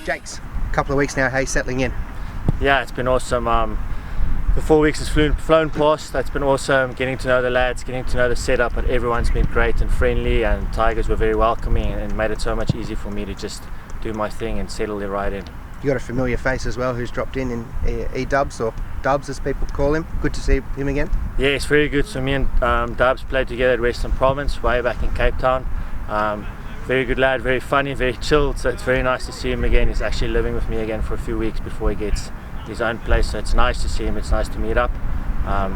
Jake's, a couple of weeks now, how are you settling in? Yeah, it's been awesome. The 4 weeks has flown past. That's been awesome, getting to know the lads, getting to know the setup, but everyone's been great and friendly, and Tigers were very welcoming and made it so much easier for me to just do my thing and settle it right in. You got a familiar face as well who's dropped in E-Dubs, or Dubs as people call him. Good to see him again. Yeah, it's very good. So me and Dubs played together at Western Province way back in Cape Town. Very good lad, very funny, very chilled, so it's very nice to see him again. He's actually living with me again for a few weeks before he gets his own place, so it's nice to see him, it's nice to meet up. I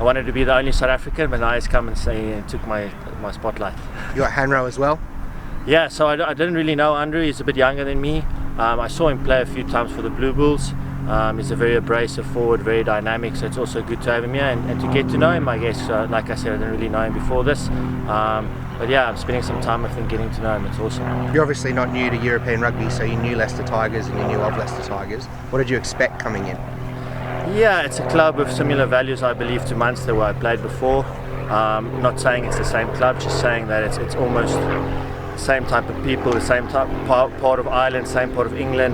wanted to be the only South African, but now he's come and took my spotlight. You got Hanro as well? Yeah, so I didn't really know Andrew. He's a bit younger than me. I saw him play a few times for the Blue Bulls. He's a very abrasive forward, very dynamic, so it's also good to have him here and to get to know him, I guess. Like I said, I didn't really know him before this. But yeah, I'm spending some time with him, getting to know him. It's awesome. You're obviously not new to European rugby, so you knew Leicester Tigers and you knew of Leicester Tigers. What did you expect coming in? Yeah, it's a club with similar values, I believe, to Munster, where I played before. Not saying it's the same club, just saying that it's almost the same type of people, the same type part of Ireland, same part of England.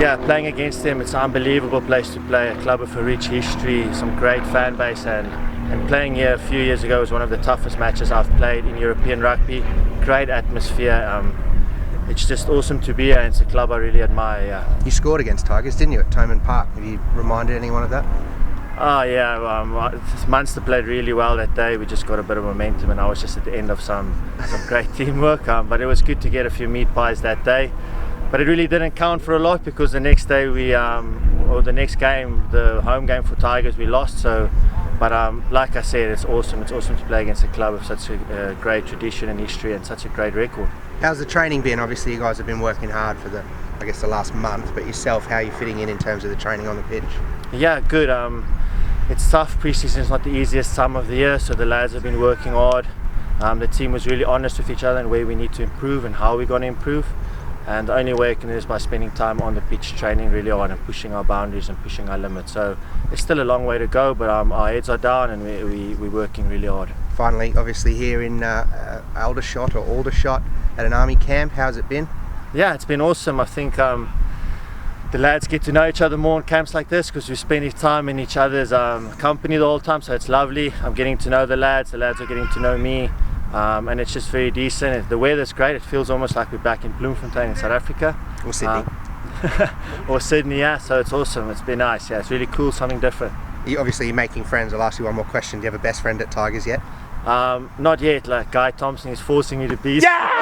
Yeah, playing against them, it's an unbelievable place to play. A club with a rich history, some great fan base, and playing here a few years ago was one of the toughest matches I've played in European rugby. Great atmosphere. It's just awesome to be here, and it's a club I really admire. Yeah. You scored against Tigers, didn't you, at Thomond Park? Have you reminded anyone of that? Oh yeah, Munster played really well that day. We just got a bit of momentum, and I was just at the end of some great teamwork. But it was good to get a few meat pies that day. But it really didn't count for a lot, because the next day the next game, the home game for Tigers, we lost. So, but like I said, it's awesome. It's awesome to play against a club with such a great tradition and history and such a great record. How's the training been? Obviously, you guys have been working hard for the last month. But yourself, how are you fitting in terms of the training on the pitch? Yeah, good. It's tough. Pre-season is not the easiest time of the year, so the lads have been working hard. The team was really honest with each other and where we need to improve and how we're going to improve. And the only way I can do is by spending time on the pitch, training really hard and pushing our boundaries and pushing our limits. So it's still a long way to go, but our heads are down and we're working really hard. Finally, obviously here in Aldershot at an army camp, how's it been? Yeah, it's been awesome. I think the lads get to know each other more in camps like this, because we spend time in each other's company the whole time, so it's lovely. I'm getting to know the lads are getting to know me. And it's just very decent. The weather's great. It feels almost like we're back in Bloemfontein in South Africa. Or Sydney. Or Sydney, yeah. So it's awesome. It's been nice. Yeah, it's really cool, something different. You're making friends. I'll ask you one more question. Do you have a best friend at Tigers yet? Not yet. Like Guy Thompson is forcing me to be. Yeah!